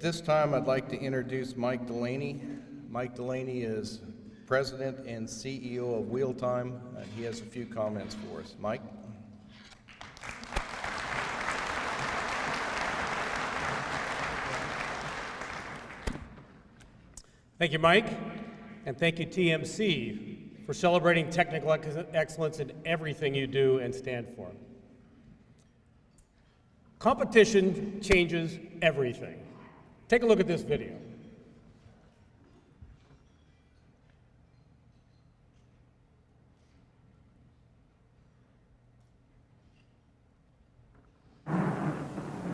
this time, I'd like to introduce Mike Delaney. Mike Delaney is President and CEO of WheelTime. He has a few comments for us. Mike? Thank you, Mike, and thank you, TMC, for celebrating technical excellence in everything you do and stand for. Competition changes everything. Take a look at this video.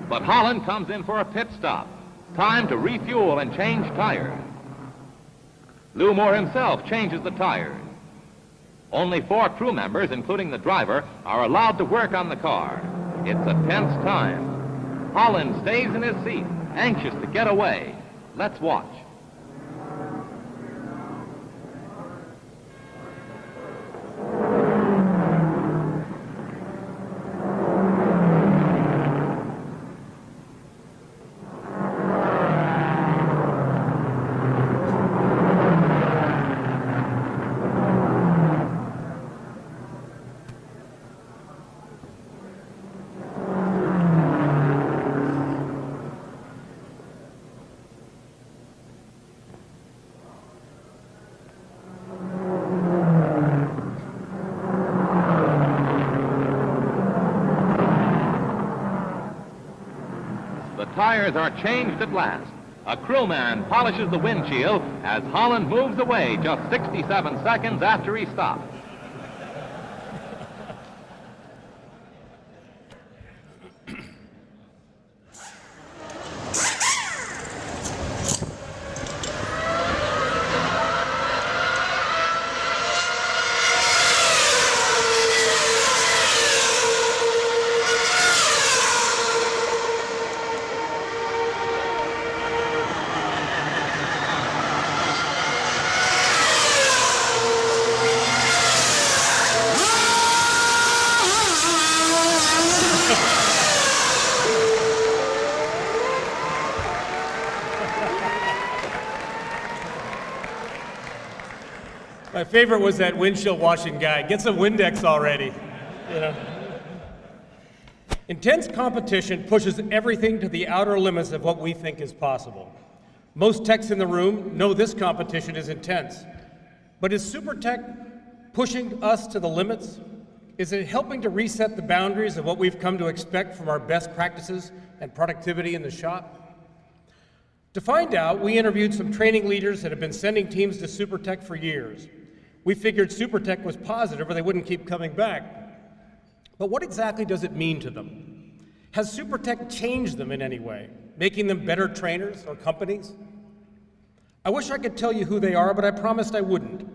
But Holland comes in for a pit stop. Time to refuel and change tires. Lou Moore himself changes the tires. Only 4 crew members, including the driver, are allowed to work on the car. It's a tense time. Holland stays in his seat, anxious to get away. Let's watch. Tires are changed at last. A crewman polishes the windshield as Holland moves away just 67 seconds after he stopped. My favorite was that windshield washing guy. Get some Windex already. You know. Intense competition pushes everything to the outer limits of what we think is possible. Most techs in the room know this competition is intense. But is SuperTech pushing us to the limits? Is it helping to reset the boundaries of what we've come to expect from our best practices and productivity in the shop? To find out, we interviewed some training leaders that have been sending teams to SuperTech for years. We figured SuperTech was positive or they wouldn't keep coming back. But what exactly does it mean to them? Has SuperTech changed them in any way, making them better trainers or companies? I wish I could tell you who they are, but I promised I wouldn't.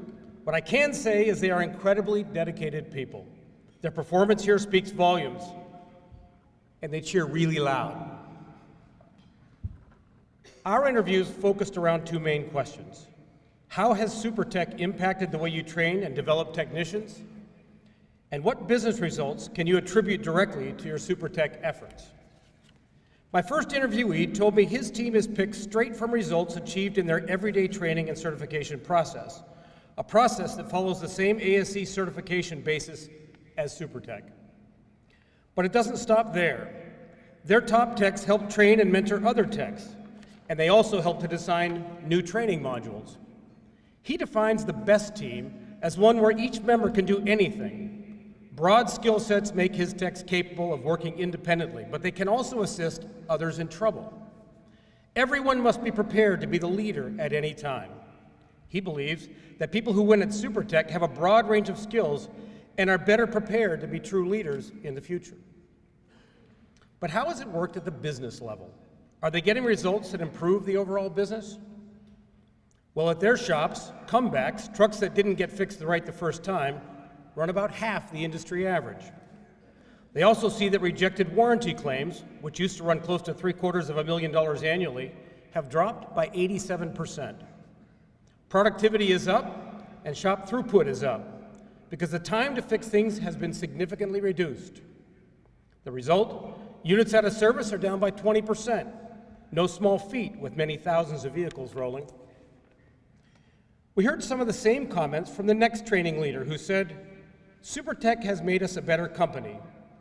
What I can say is they are incredibly dedicated people. Their performance here speaks volumes, and they cheer really loud. Our interviews focused around 2 main questions. How has SuperTech impacted the way you train and develop technicians? And what business results can you attribute directly to your SuperTech efforts? My first interviewee told me his team is picked straight from results achieved in their everyday training and certification process, a process that follows the same ASE certification basis as SuperTech. But it doesn't stop there. Their top techs help train and mentor other techs, and they also help to design new training modules. He defines the best team as one where each member can do anything. Broad skill sets make his techs capable of working independently, but they can also assist others in trouble. Everyone must be prepared to be the leader at any time. He believes that people who win at SuperTech have a broad range of skills and are better prepared to be true leaders in the future. But how has it worked at the business level? Are they getting results that improve the overall business? Well, at their shops, comebacks, trucks that didn't get fixed right the first time, run about half the industry average. They also see that rejected warranty claims, which used to run close to $750,000 annually, have dropped by 87%. Productivity is up, and shop throughput is up, because the time to fix things has been significantly reduced. The result? Units out of service are down by 20%. no small feat with many thousands of vehicles rolling. We heard some of the same comments from the next training leader who said, "SuperTech has made us a better company.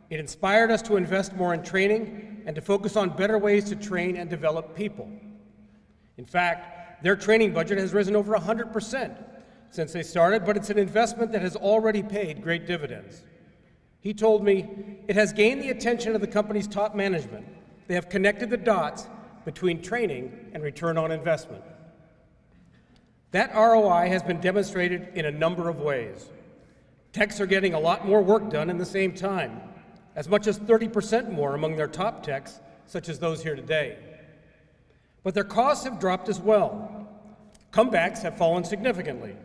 It inspired us to invest more in training and to focus on better ways to train and develop people." In fact, their training budget has risen over 100% since they started, but it's an investment that has already paid great dividends. He told me, "It has gained the attention of the company's top management. They have connected the dots between training and return on investment." That ROI has been demonstrated in a number of ways. Techs are getting a lot more work done in the same time, as much as 30% more among their top techs, such as those here today. But their costs have dropped as well. Comebacks have fallen significantly.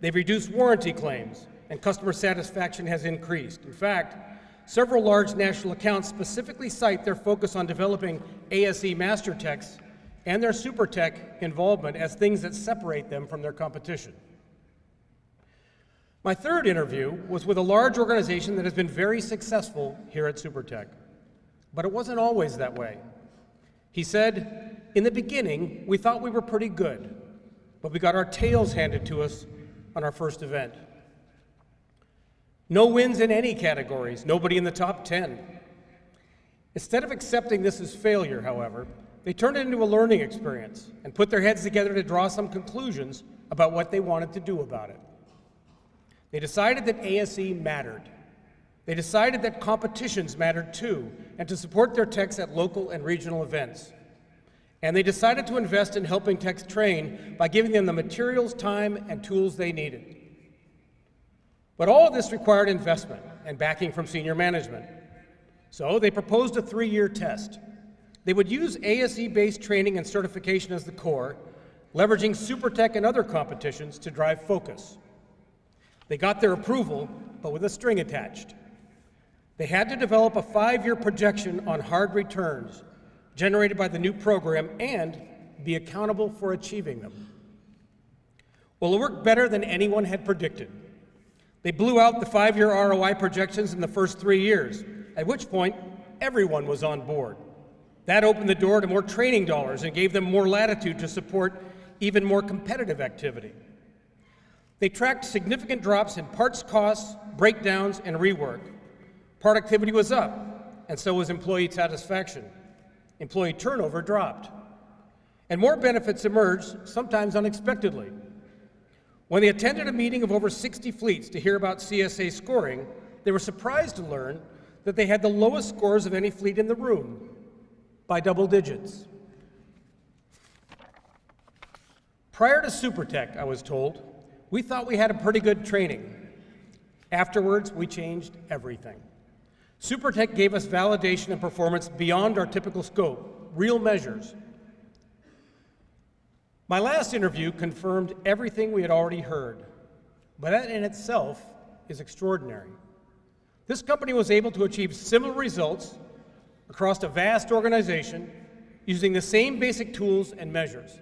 They've reduced warranty claims, and customer satisfaction has increased. In fact, several large national accounts specifically cite their focus on developing ASE master techs and their super tech involvement as things that separate them from their competition. My third interview was with a large organization that has been very successful here at SuperTech, but it wasn't always that way. He said, "In the beginning, we thought we were pretty good, but we got our tails handed to us on our first event. No wins in any categories, nobody in the top 10. Instead of accepting this as failure, however, they turned it into a learning experience and put their heads together to draw some conclusions about what they wanted to do about it. They decided that ASE mattered. They decided that competitions mattered too, and to support their techs at local and regional events. And they decided to invest in helping techs train by giving them the materials, time, and tools they needed. But all of this required investment and backing from senior management. So they proposed a 3-year test. They would use ASE-based training and certification as the core, leveraging SuperTech and other competitions to drive focus. They got their approval, but with a string attached. They had to develop a 5-year projection on hard returns generated by the new program and be accountable for achieving them. Well, it worked better than anyone had predicted. They blew out the 5-year ROI projections in the first 3 years, at which point everyone was on board. That opened the door to more training dollars and gave them more latitude to support even more competitive activity. They tracked significant drops in parts costs, breakdowns, and rework. Productivity was up, and so was employee satisfaction. Employee turnover dropped. And more benefits emerged, sometimes unexpectedly. When they attended a meeting of over 60 fleets to hear about CSA scoring, they were surprised to learn that they had the lowest scores of any fleet in the room, by double digits. Prior to SuperTech, I was told, we thought we had a pretty good training. Afterwards, we changed everything. SuperTech gave us validation and performance beyond our typical scope, real measures. My last interview confirmed everything we had already heard, but that in itself is extraordinary. This company was able to achieve similar results across a vast organization using the same basic tools and measures.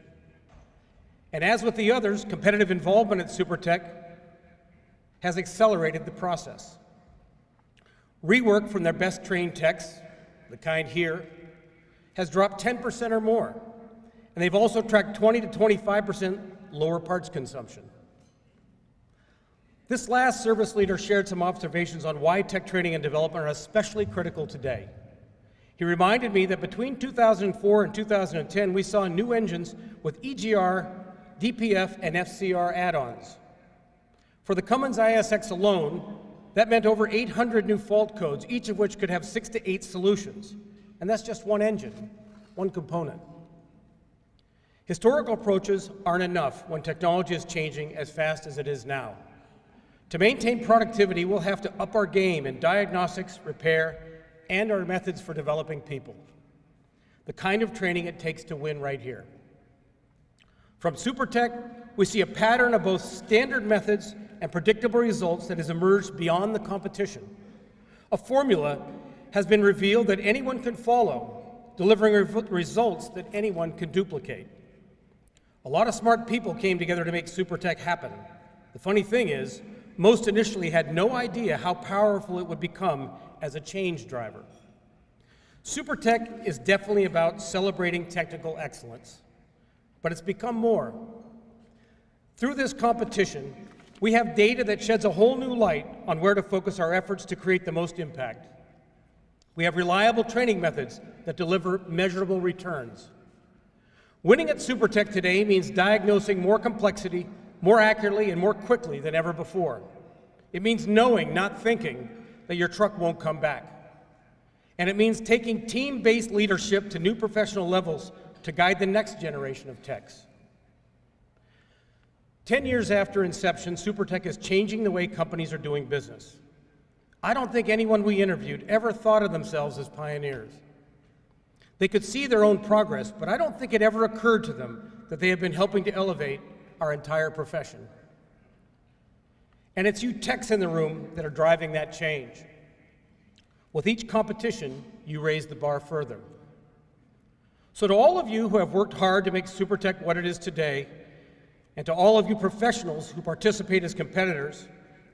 And as with the others, competitive involvement at SuperTech has accelerated the process. Rework from their best trained techs, the kind here, has dropped 10% or more, and they've also tracked 20 to 25% lower parts consumption. This last service leader shared some observations on why tech training and development are especially critical today. He reminded me that between 2004 and 2010, we saw new engines with EGR, DPF, and FCR add-ons. For the Cummins ISX alone, that meant over 800 new fault codes, each of which could have 6 to 8 solutions. And that's just one engine, one component. Historical approaches aren't enough when technology is changing as fast as it is now. To maintain productivity, we'll have to up our game in diagnostics, repair, and our methods for developing people. The kind of training it takes to win right here. From SuperTech, we see a pattern of both standard methods and predictable results that has emerged beyond the competition. A formula has been revealed that anyone can follow, delivering results that anyone can duplicate. A lot of smart people came together to make SuperTech happen. The funny thing is, most initially had no idea how powerful it would become as a change driver. SuperTech is definitely about celebrating technical excellence, but it's become more. Through this competition, we have data that sheds a whole new light on where to focus our efforts to create the most impact. We have reliable training methods that deliver measurable returns. Winning at SuperTech today means diagnosing more complexity, more accurately, and more quickly than ever before. It means knowing, not thinking, that your truck won't come back. And it means taking team-based leadership to new professional levels to guide the next generation of techs. 10 years after inception, SuperTech is changing the way companies are doing business. I don't think anyone we interviewed ever thought of themselves as pioneers. They could see their own progress, but I don't think it ever occurred to them that they have been helping to elevate our entire profession. And it's you techs in the room that are driving that change. With each competition, you raise the bar further. So to all of you who have worked hard to make SuperTech what it is today, and to all of you professionals who participate as competitors,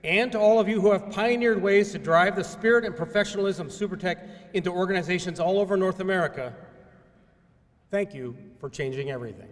and to all of you who have pioneered ways to drive the spirit and professionalism of SuperTech into organizations all over North America, thank you for changing everything.